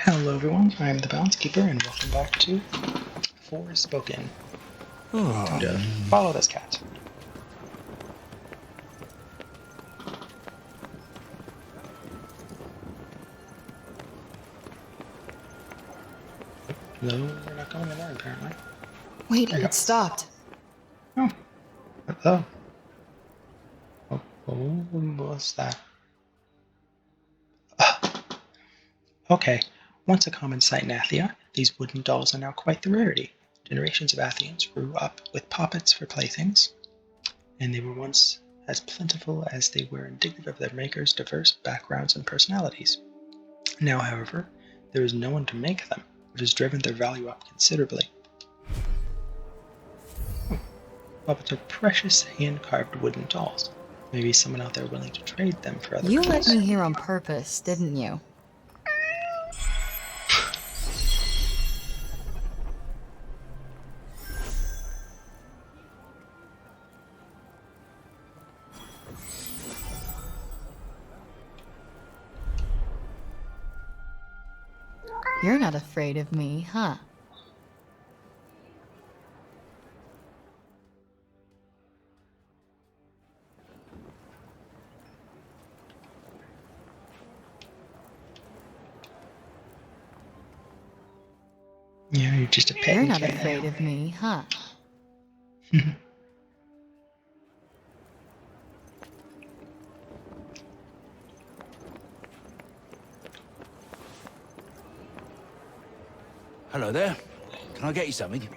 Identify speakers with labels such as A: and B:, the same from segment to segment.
A: Hello everyone, I'm the Balance Keeper and welcome back to Forspoken. Time to follow this cat. No, we're not going in there apparently.
B: Wait, it stopped.
A: Oh, hello. Oh, what's that? Okay, once a common sight in Athia, these wooden dolls are now quite the rarity. Generations of Athians grew up with poppets for playthings, and they were once as plentiful as they were indicative of their makers' diverse backgrounds and personalities. Now, however, there is no one to make them, which has driven their value up considerably. Puppets are precious hand-carved wooden dolls. Maybe someone out there willing to trade them for other
B: You
A: goods.
B: let me here on purpose, didn't you? You're not afraid of me, huh?
A: Yeah, you're just a pet.
B: You're not afraid of me, huh?
C: Hello there. Can I get you something?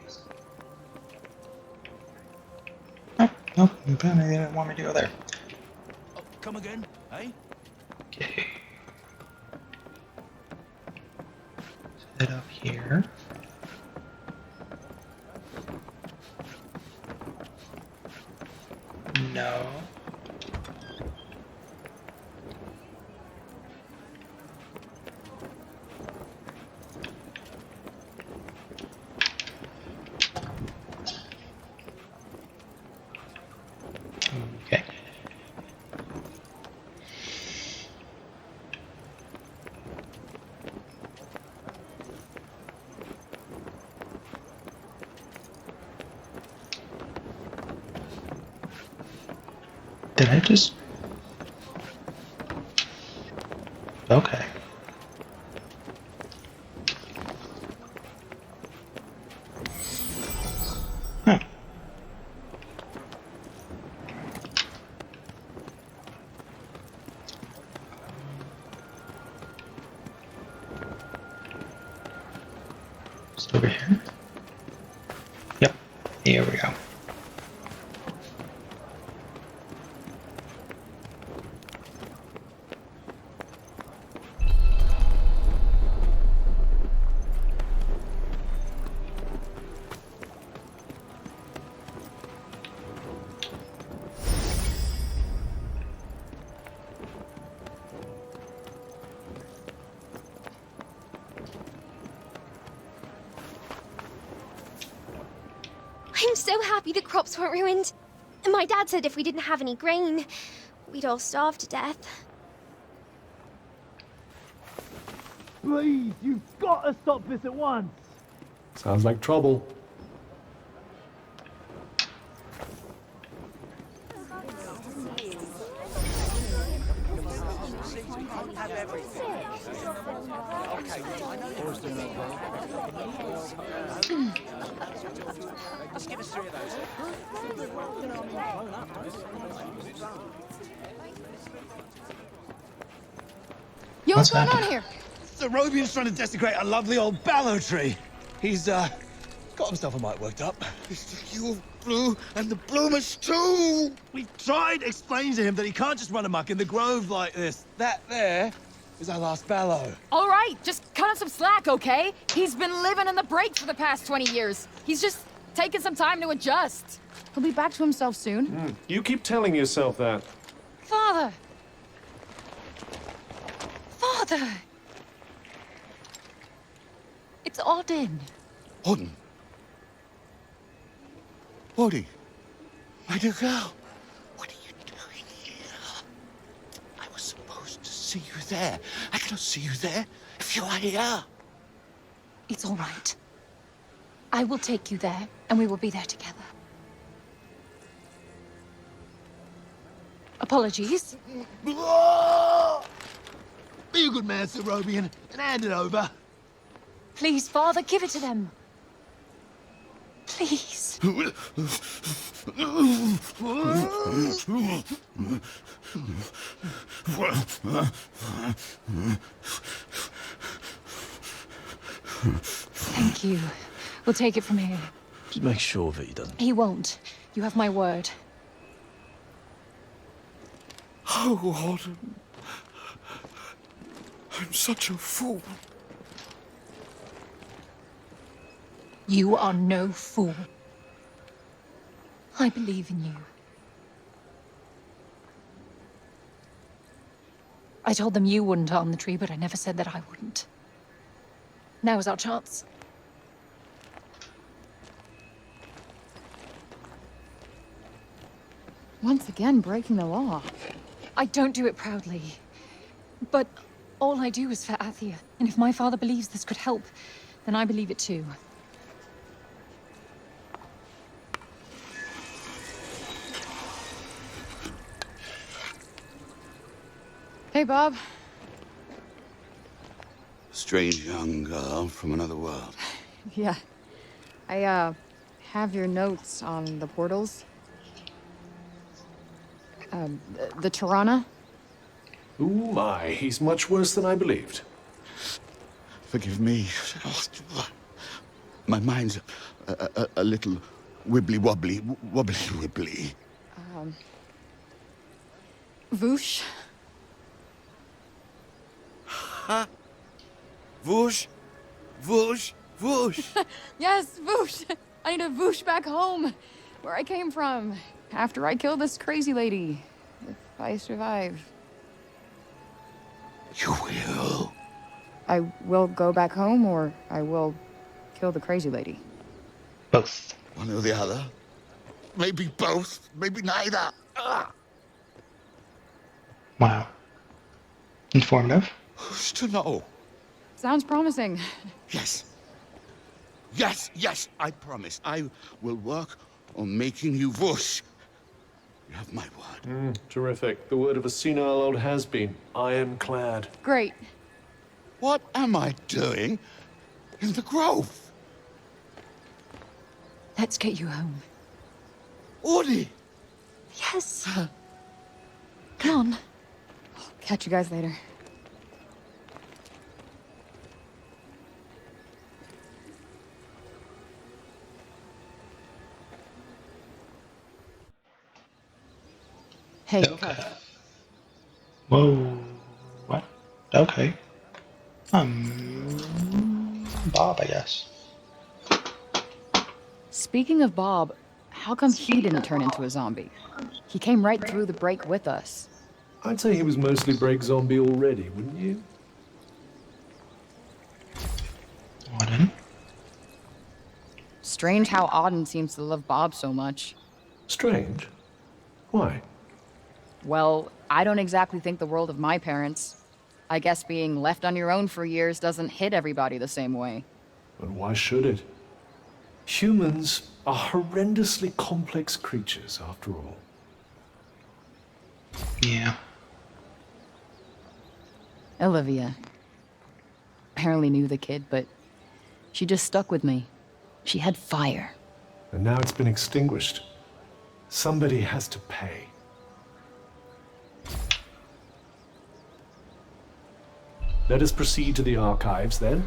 A: Nope, apparently they didn't want me to go there.
C: Oh, come again, eh?
A: Okay. Set up here. No. Okay. Did I just... Okay. Huh. Just over here? Yep. Here we go.
D: I'm so happy the crops weren't ruined. My dad said if we didn't have any grain, we'd all starve to death.
E: Please, you've got to stop this at once!
F: Sounds like trouble.
C: Let's give us 3 of those.
B: Yo, what's going on here?
E: The Robian's trying to desecrate a lovely old ballow tree. He's, got himself a mite worked up.
G: It's the hue of blue and the bloomers too!
E: We've tried explaining to him that he can't just run amok in the grove like this. That there is our last ballow.
H: All right, just cut him some slack, okay? He's been living in the break for the past 20 years. He's just taking some time to adjust. He'll be back to himself soon.
F: You keep telling yourself that.
H: Father! Father! It's Auden.
G: Auden. Audie, my dear girl, what are you doing here? I was supposed to see you there. I cannot see you there if you are here.
H: It's all right. I will take you there, and we will be there together. Apologies.
E: Be a good man, Sir Robian, and hand it over.
H: Please, Father, give it to them. Please. Thank you. We'll take it from here.
C: Just make sure that he doesn't.
H: He won't. You have my word.
G: Oh, Auden. I'm such a fool.
H: You are no fool. I believe in you. I told them you wouldn't harm the tree, but I never said that I wouldn't. Now is our chance.
B: Once again, breaking the law.
H: I don't do it proudly. But all I do is for Athia. And if my father believes this could help, then I believe it too.
B: Hey, Bob.
G: Strange young girl from another world.
B: Yeah. I, have your notes on the portals. The Tirana?
F: Ooh my, he's much worse than I believed.
G: Forgive me. My mind's a little wibbly-wobbly, wobbly-wibbly.
B: Voosh?
G: Whoosh, whoosh, whoosh.
B: Yes, Voosh! I need a Voosh back home, where I came from, after I killed this crazy lady. If I survive.
G: You will.
B: I will go back home, or I will kill the crazy lady.
A: Both.
G: One or the other. Maybe both, maybe neither.
A: Wow. Informative.
G: Who's to know?
B: Sounds promising.
G: Yes. Yes, yes, I promise. I will work on making you whoosh. You have my word.
F: Terrific. The word of a senile old has-been. Ironclad.
B: Great.
G: What am I doing in the grove?
H: Let's get you home.
G: Audie!
H: Yes. Come on.
B: Catch you guys later. Hey,
A: Okay. Whoa. What? Okay. Bob, I guess.
B: speaking of Bob, how come he didn't turn into a zombie? He came right through the break with us.
F: I'd say he was mostly break zombie already, wouldn't you?
A: Auden.
B: Strange how Auden seems to love Bob so much.
F: Strange. Why?
B: Well, I don't exactly think the world of my parents. I guess being left on your own for years doesn't hit everybody the same way.
F: But why should it? Humans are horrendously complex creatures, after all.
A: Yeah.
B: Olivia. Barely knew the kid, but she just stuck with me. She had fire.
F: And now it's been extinguished. Somebody has to pay. Let us proceed to the archives, then.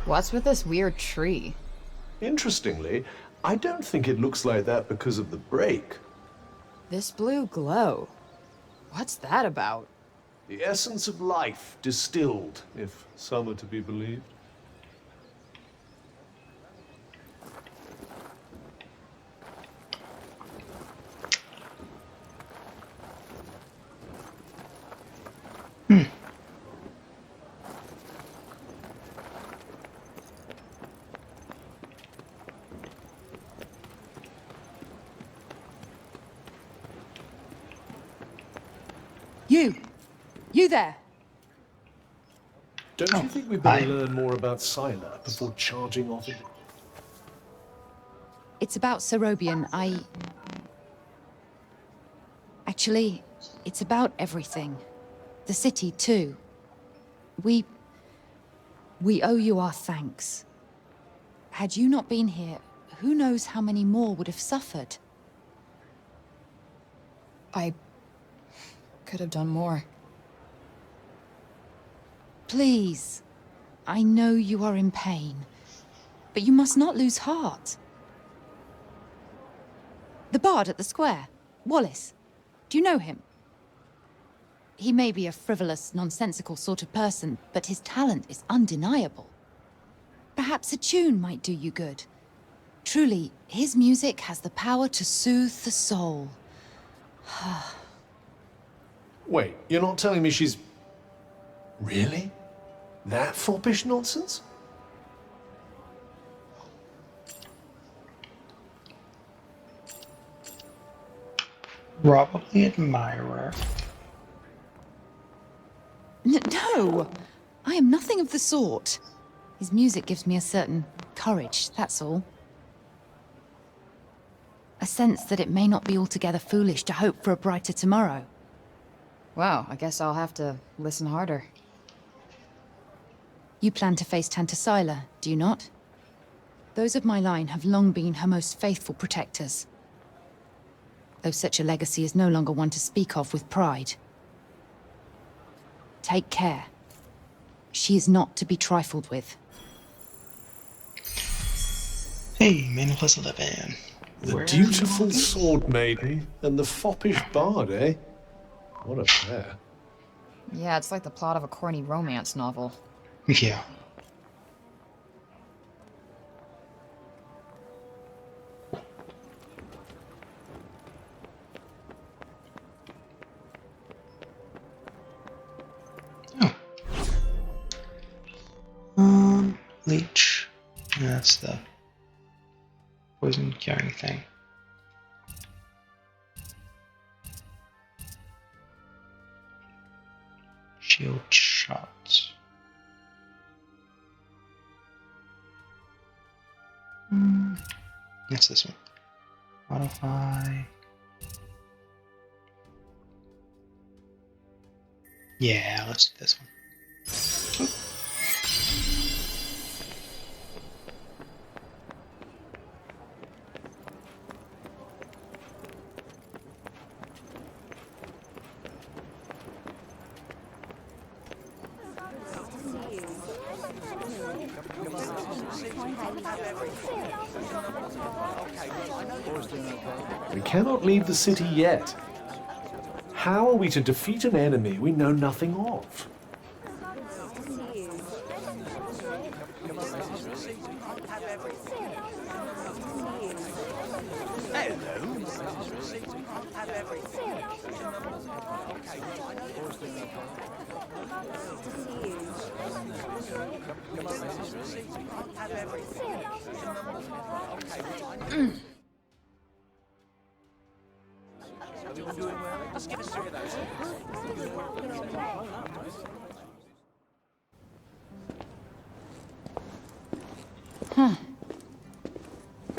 B: What's with this weird tree?
F: Interestingly, I don't think it looks like that because of the break.
B: This blue glow. What's that about?
F: The essence of life distilled, if some are to be believed.
H: You there.
F: Don't you think we better
A: hi.
F: learn more about Scylla before charging off into...
B: It's about Cerobian. Actually, it's about everything. The city, too. We owe you our thanks. Had you not been here, who knows how many more would have suffered?
H: I could have done more.
B: Please. I know you are in pain, but you must not lose heart. The bard at the square, Wallace. Do you know him? He may be a frivolous, nonsensical sort of person, but his talent is undeniable. Perhaps a tune might do you good. Truly, his music has the power to soothe the soul.
F: Wait, you're not telling me she's... Really? That foppish nonsense?
A: Probably admirer.
B: No! I am nothing of the sort. His music gives me a certain courage, that's all. A sense that it may not be altogether foolish to hope for a brighter tomorrow.
H: Wow, I guess I'll have to listen harder.
B: You plan to face Tanta Scylla, do you not? Those of my line have long been her most faithful protectors. Though such a legacy is no longer one to speak of with pride. Take care. She is not to be trifled with.
A: Hey, man of Elizabeth.
F: The dutiful sword maiden and the foppish bard, eh? What a pair.
H: Yeah, it's like the plot of a corny romance novel.
A: Yeah. Leech. That's the poison curing thing. Shield shot. That's this one. Modify. Yeah, let's do this one.
F: We cannot leave the city yet. How are we to defeat an enemy we know nothing of?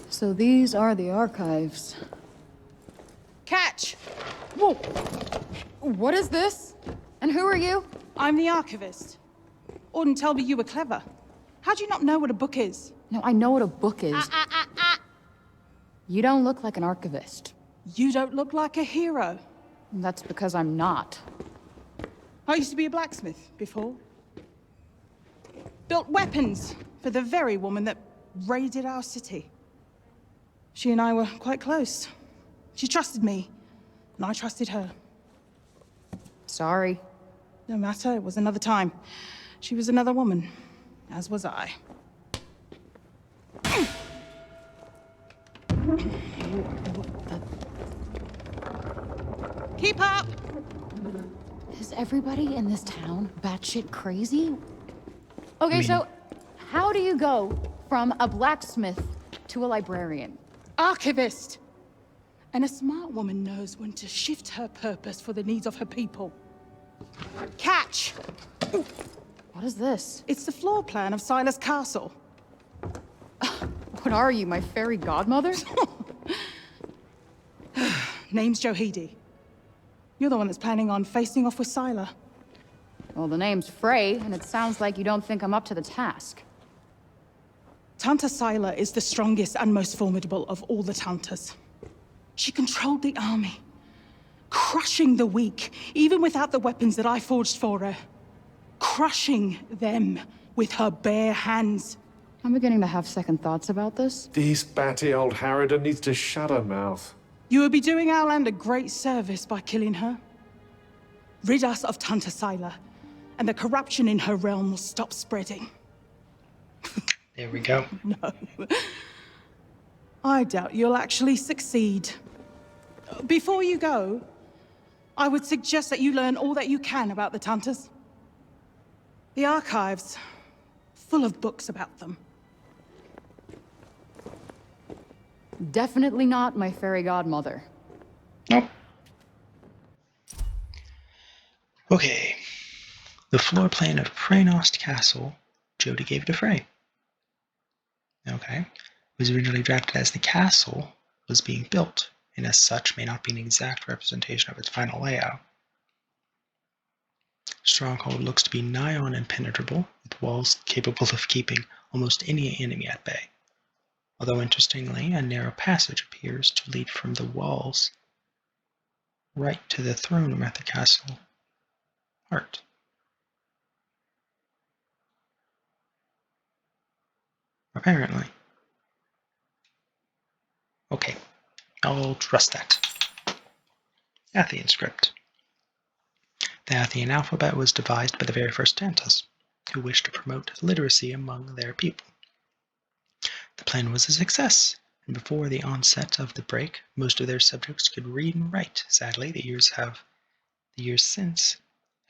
B: So these are the archives.
I: Catch!
B: Whoa! What is this? And who are you?
I: I'm the archivist. Auden told me you were clever. How do you not know what a book is?
B: No, I know what a book is. You don't look like an archivist.
I: You don't look like a hero.
B: That's because I'm not.
I: I used to be a blacksmith before. Built weapons for the very woman that raided our city. She and I were quite close. She trusted me, and I trusted her.
B: Sorry.
I: No matter, it was another time. She was another woman, as was I. Keep up!
B: Is everybody in this town batshit crazy? Okay, so how do you go from a blacksmith to a librarian?
I: Archivist! And a smart woman knows when to shift her purpose for the needs of her people. Catch!
H: What is this?
I: It's the floor plan of Silas Castle.
H: What are you, my fairy godmother?
I: Name's Johidi. You're the one that's planning on facing off with Sila.
H: Well, the name's Frey, and it sounds like you don't think I'm up to the task.
I: Tanta Sila is the strongest and most formidable of all the Tantas. She controlled the army, crushing the weak, even without the weapons that I forged for her. Crushing them with her bare hands.
H: I'm beginning to have second thoughts about this.
F: This batty old Harridan needs to shut her mouth.
I: You would be doing our land a great service by killing her. Rid us of Tanta Sila, and the corruption in her realm will stop spreading.
A: There we go.
I: No. I doubt you'll actually succeed. Before you go, I would suggest that you learn all that you can about the Tantas. The archives, full of books about them.
H: Definitely not my fairy godmother.
A: Nope. Okay. The floor plan of Praenost Castle, Jody gave to Frey. Okay. It was originally drafted as the castle was being built, and as such may not be an exact representation of its final layout. Stronghold looks to be nigh on impenetrable, with walls capable of keeping almost any enemy at bay. Although interestingly, a narrow passage appears to lead from the walls right to the throne room at the castle heart. Apparently. Okay, I'll trust that. Athian script. The Athian alphabet was devised by the very first Tantas, who wished to promote literacy among their people. The plan was a success, and before the onset of the break, most of their subjects could read and write. Sadly, the years since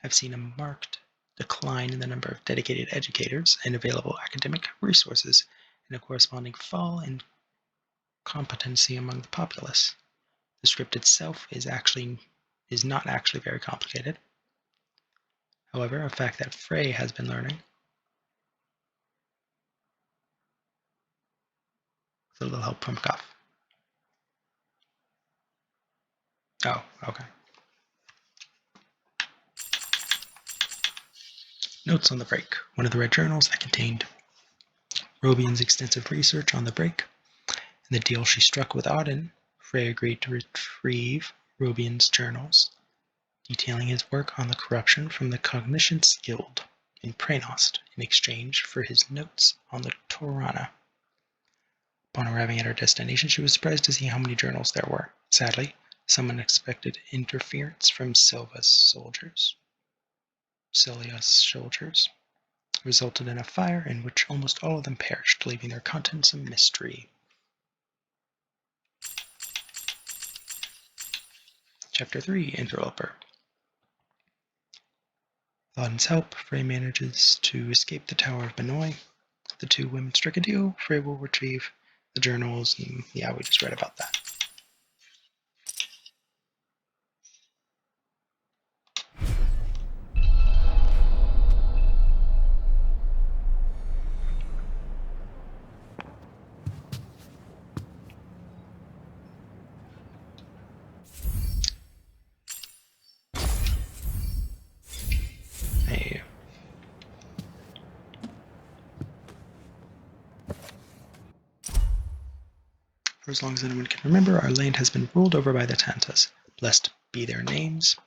A: have seen a marked decline in the number of dedicated educators and available academic resources, and a corresponding fall in competency among the populace. The script itself is not actually very complicated. However, a fact that Frey has been learning with a little help from Cuff. Oh, okay. Notes on the break. One of the red journals that contained Robian's extensive research on the break. In the deal she struck with Auden, Frey agreed to retrieve Robian's journals, detailing his work on the corruption from the Cognitions Guild in Praenost in exchange for his notes on the Torana. Upon arriving at her destination, she was surprised to see how many journals there were. Sadly, some unexpected interference from Cilea's soldiers resulted in a fire in which almost all of them perished, leaving their contents a mystery. Chapter 3, Interloper. With Auden's help, Frey manages to escape the Tower of Benoy. The two women strike a deal. Frey will retrieve the journals, and yeah, we just read about that. Hey. For as long as anyone can remember, our land has been ruled over by the Tantas. Blessed be their names.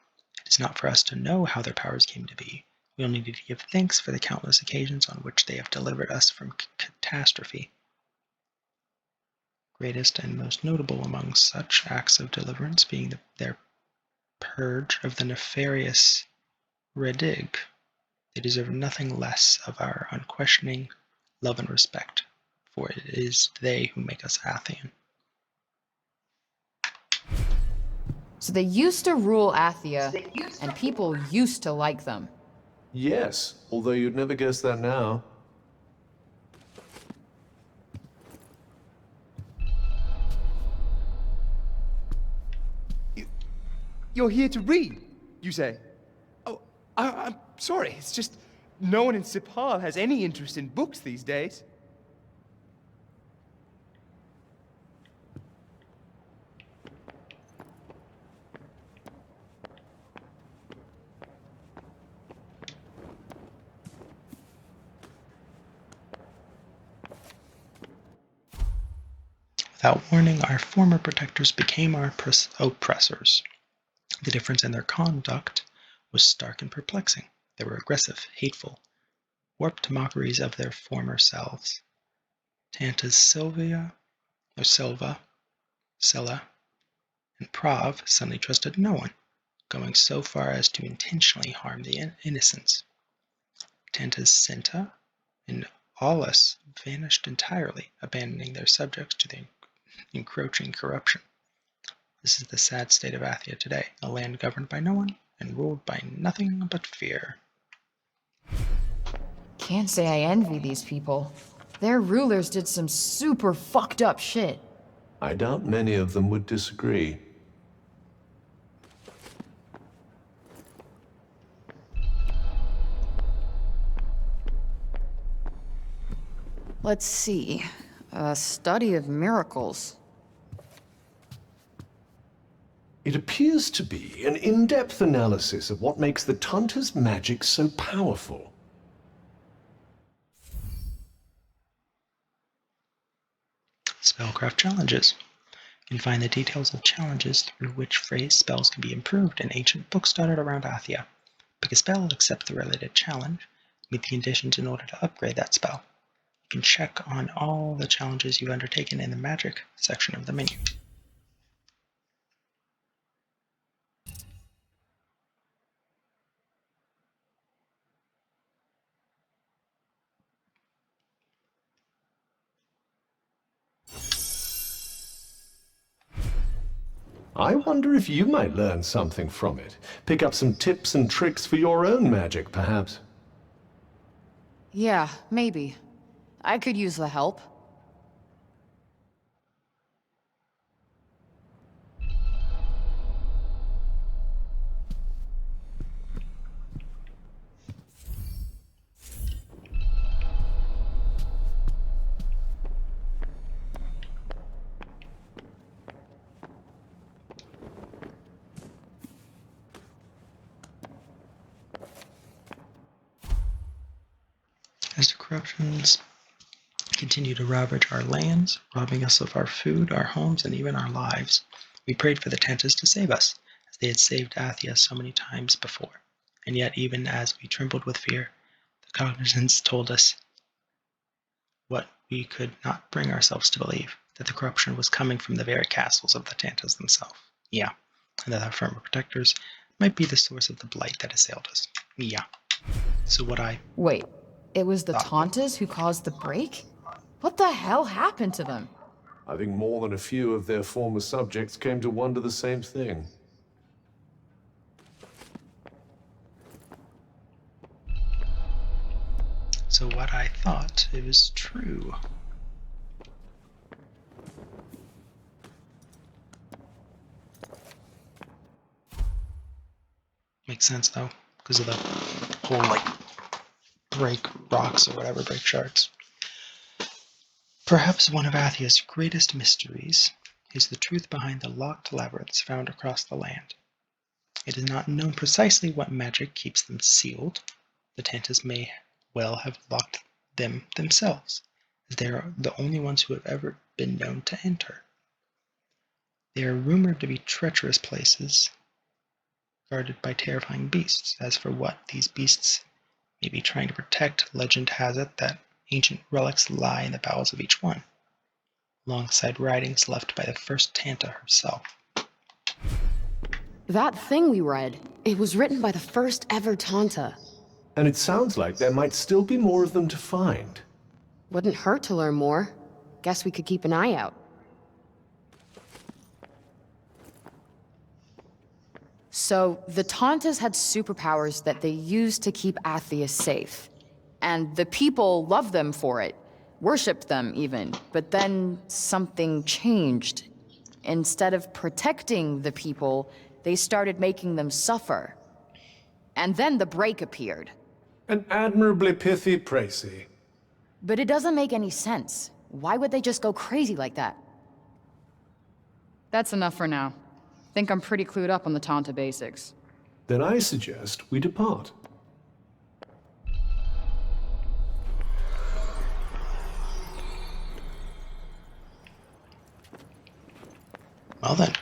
A: It is not for us to know how their powers came to be. We only need to give thanks for the countless occasions on which they have delivered us from catastrophe. Greatest and most notable among such acts of deliverance being their purge of the nefarious Redig. They deserve nothing less of our unquestioning love and respect, for it is they who make us Athian.
H: So they used to rule Athia, and people used to like them.
F: Yes, although you'd never guess that now.
J: You're here to read, you say? Oh, I'm sorry. It's just No one in Sipal has any interest in books these days.
A: Without warning, our former protectors became our oppressors. The difference in their conduct was stark and perplexing. They were aggressive, hateful, warped mockeries of their former selves. Tantas Silva, Scylla, and Prav suddenly trusted no one, going so far as to intentionally harm the innocents. Tantas Cinta and Aulus vanished entirely, abandoning their subjects to the encroaching corruption. This is the sad state of Athia today, a land governed by no one and ruled by nothing but fear.
H: Can't say I envy these people. Their rulers did some super fucked up shit.
F: I doubt many of them would disagree.
H: Let's see. A study of miracles.
F: It appears to be an in-depth analysis of what makes the Tanta's magic so powerful.
A: Spellcraft challenges. You can find the details of challenges through which phrase spells can be improved in ancient books dotted around Athia. Pick a spell, accept the related challenge, meet the conditions in order to upgrade that spell. You can check on all the challenges you've undertaken in the magic section of the menu.
F: I wonder if you might learn something from it. Pick up some tips and tricks for your own magic, perhaps.
H: Yeah, maybe. I could use the help.
A: As the corruptions continue to ravage our lands, robbing us of our food, our homes, and even our lives, we prayed for the Tantas to save us, as they had saved Athia so many times before. And yet, even as we trembled with fear, the cognizance told us what we could not bring ourselves to believe, that the corruption was coming from the very castles of the Tantas themselves. Yeah, and that our former protectors might be the source of the blight that assailed us. Yeah. So
H: Wait, it was the Tantas who caused the break? What the hell happened to them?
F: I think more than a few of their former subjects came to wonder the same thing.
A: So what I thought, it was true. Makes sense though, because of the whole break rocks or whatever, break shards. Perhaps one of Athia's greatest mysteries is the truth behind the locked labyrinths found across the land. It is not known precisely what magic keeps them sealed. The Tantas may well have locked them themselves, as they are the only ones who have ever been known to enter. They are rumored to be treacherous places, guarded by terrifying beasts. As for what these beasts may be trying to protect, legend has it that ancient relics lie in the bowels of each one, alongside writings left by the first Tanta herself.
K: That thing we read, it was written by the first ever Tanta.
F: And it sounds like there might still be more of them to find.
K: Wouldn't hurt to learn more. Guess we could keep an eye out.
H: So, the Tantas had superpowers that they used to keep Athia safe. And the people loved them for it. Worshipped them, even. But then, something changed. Instead of protecting the people, they started making them suffer. And then the break appeared.
F: An admirably pithy précis.
H: But it doesn't make any sense. Why would they just go crazy like that? That's enough for now. Think I'm pretty clued up on the Tanta basics.
F: Then I suggest we depart.
A: Well then.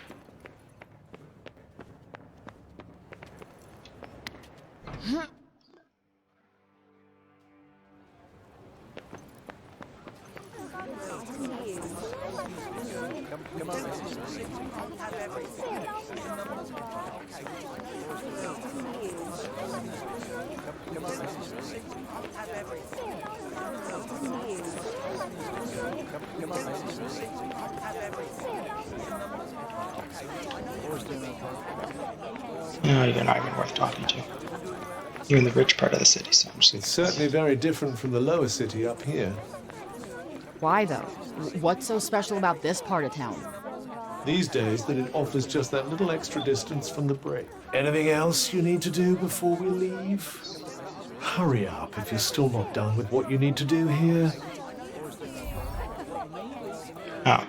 A: No, you're not even worth talking to. You're in the rich part of the city, so I'm just...
F: It's certainly very different from the lower city up here.
H: Why, though? What's so special about this part of town?
F: These days, that it offers just that little extra distance from the break. Anything else you need to do before we leave? Hurry up if you're still not done with what you need to do here.
A: Oh.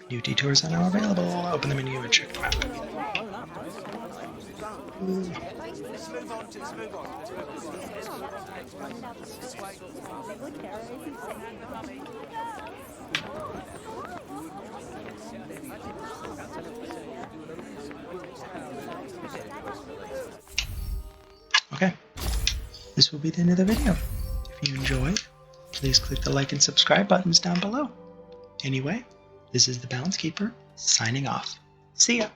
A: New detours are now available. Open the menu and check them out. Okay, this will be the end of the video. If you enjoyed, please click the like and subscribe buttons down below. Anyway, this is the Balance Keeper signing off. See ya!